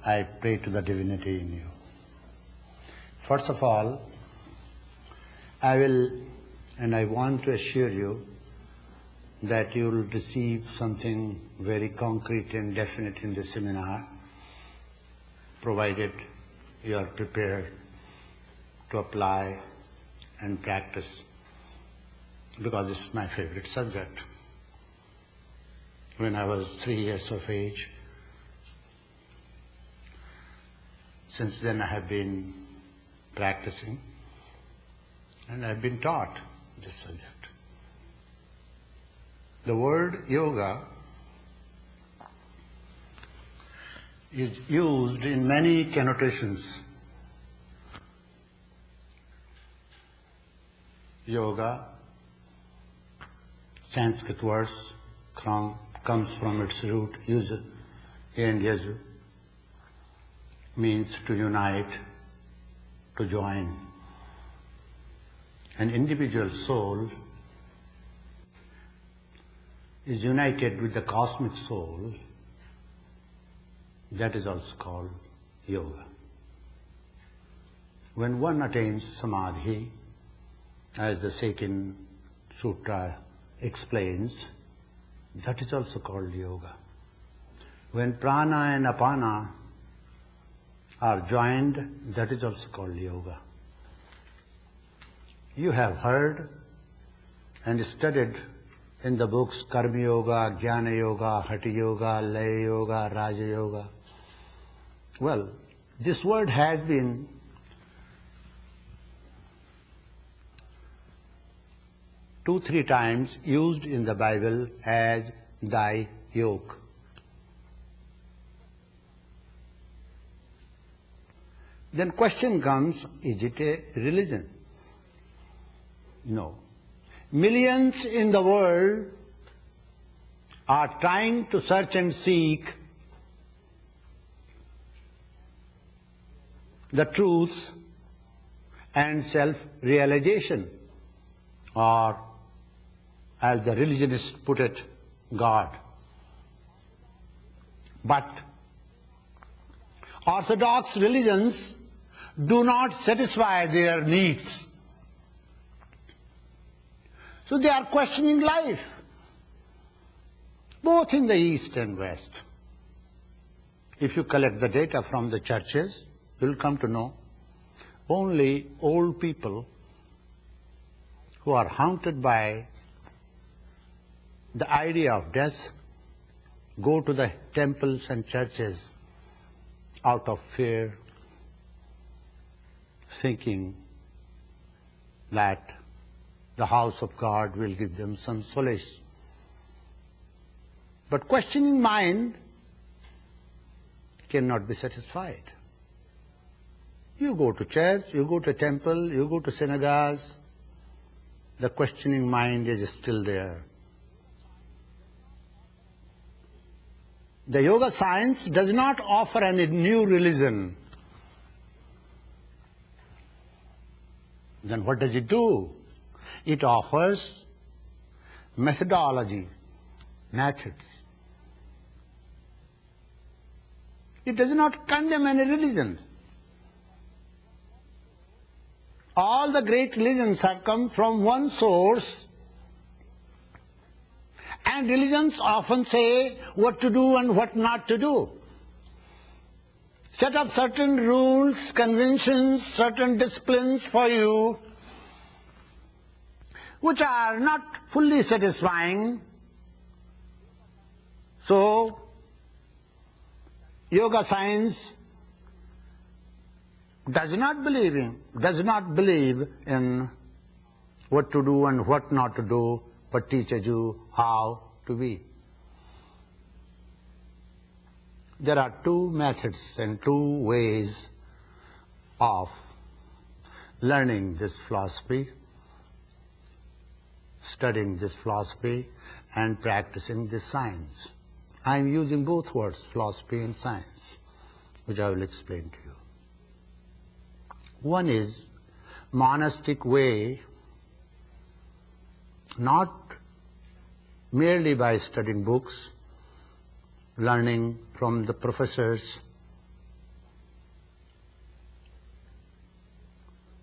I pray to the divinity in you. First of all, I want to assure you that you will receive something very concrete and definite in the seminar, provided you are prepared to apply and practice, because this is my favorite subject. When I was 3 years of age, since then I have been practicing and I've been taught this subject. The word yoga is used in many connotations. Yoga, Sanskrit words, comes from its root, yuzu, and yazu, means to unite, to join. An individual soul is united with the cosmic soul. That is also called yoga. When one attains samadhi, as the second sutra explains, that is also called yoga. When prana and apana are joined, that is also called yoga. You have heard and studied in the books Karma Yoga, Jnana Yoga, Hatha Yoga, Laya Yoga, Raja Yoga. Well, this word has been two, 3 times used in the Bible as thy yoke. Then question comes, is it a religion? No. Millions in the world are trying to search and seek the truth and self-realization, or as the religionists put it, God. But orthodox religions do not satisfy their needs. So they are questioning life, both in the East and West. If you collect the data from the churches, you will come to know only old people who are haunted by the idea of death go to the temples and churches out of fear, thinking that the house of God will give them some solace. But questioning mind cannot be satisfied. You go to church, you go to temple, you go to synagogues, the questioning mind is still there. The yoga science does not offer any new religion. Then what does it do? It offers methodology, methods. It does not condemn any religion. All the great religions have come from one source, and religions often say what to do and what not to do. Set up certain rules, conventions, certain disciplines for you, which are not fully satisfying. So, yoga science does not believe in what to do and what not to do, but teaches you how to be. There are 2 methods and 2 ways of learning this philosophy, studying this philosophy, and practicing this science. I am using both words, philosophy and science, which I will explain to you. One is monastic way, not merely by studying books, learning from the professors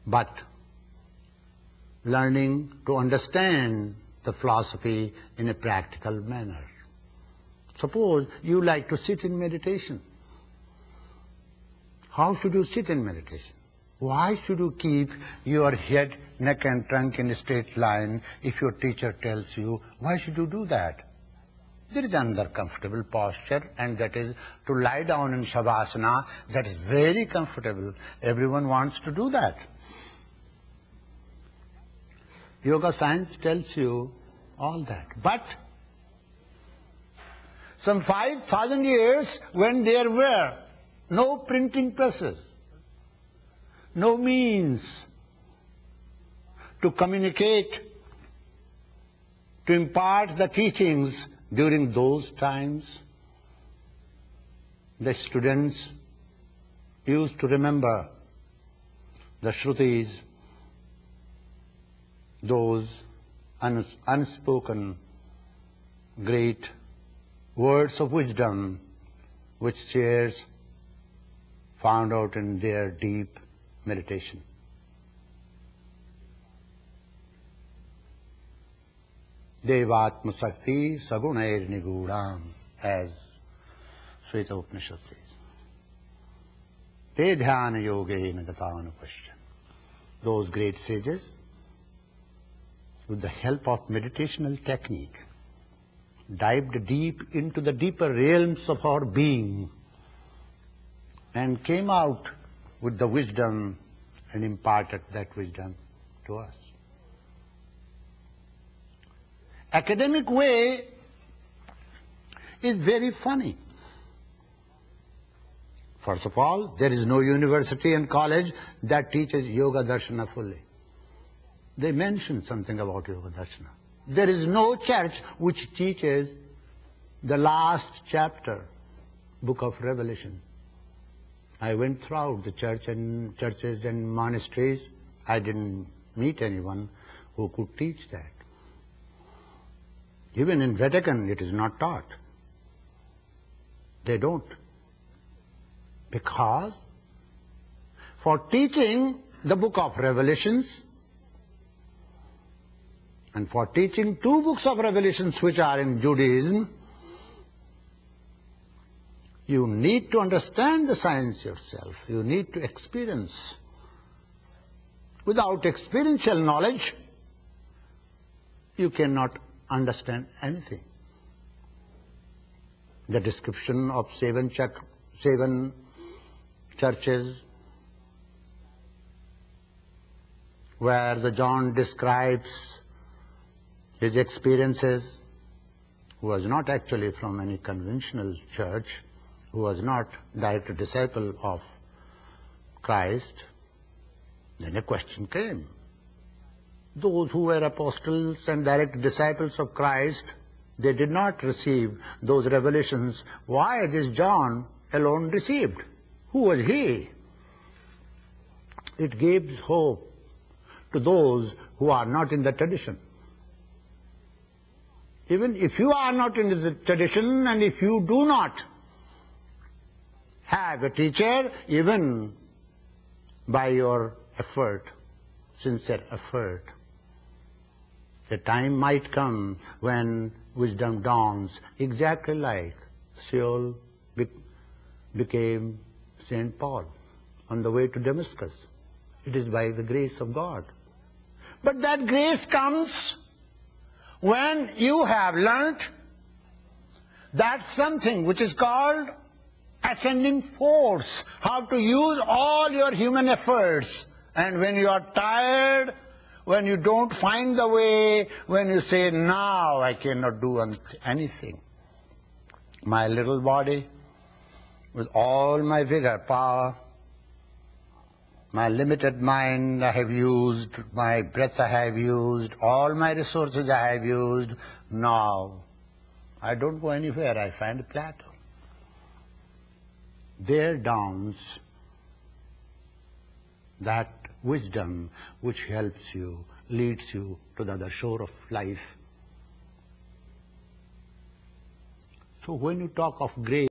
but learning to understand the philosophy in a practical manner. Suppose you like to sit in meditation. How should you sit in meditation? Why should you keep your head, neck and trunk in a straight line if your teacher tells you? Why should you do that? There is another comfortable posture, and that is to lie down in Shavasana. That is very comfortable. Everyone wants to do that. Yoga science tells you all that. But some 5,000 years when there were no printing presses, no means to communicate, to impart the teachings during those times, the students used to remember the Shrutis, those unspoken great words of wisdom which seers found out in their deep meditation. Devatma Sakti Sagunair Nigudam, as Shveta Upanishad says. Te dhyana yogena gatanupashyan. Those great sages, with the help of meditational technique, dived deep into the deeper realms of our being and came out with the wisdom and imparted that wisdom to us. Academic way is very funny. First of all, there is no university and college that teaches Yoga Darshana fully. They mention something about Yoga Darshana. There is no church which teaches the last chapter, Book of Revelation. I went throughout the churches and monasteries. I didn't meet anyone who could teach that. Even in Vatican, it is not taught. They don't. Because for teaching the Book of Revelations and for teaching two books of Revelations which are in Judaism, you need to understand the science yourself. You need to experience. Without experiential knowledge, you cannot understand anything. The description of seven churches, where the John describes his experiences, who was not actually from any conventional church, who was not direct disciple of Christ, then a question came. Those who were apostles and direct disciples of Christ, they did not receive those revelations. Why this John alone received? Who was he? It gives hope to those who are not in the tradition. Even if you are not in the tradition and if you do not have a teacher, even by your effort, sincere effort, the time might come when wisdom dawns, exactly like Saul became St. Paul on the way to Damascus. It is by the grace of God. But that grace comes when you have learnt that something which is called ascending force, how to use all your human efforts. And when you are tired, when you don't find the way, when you say, now I cannot do anything. My little body, with all my vigor, power, my limited mind I have used, my breath I have used, all my resources I have used. Now, I don't go anywhere, I find a plateau. There dawns that wisdom which helps you, leads you to the other shore of life. So when you talk of grace,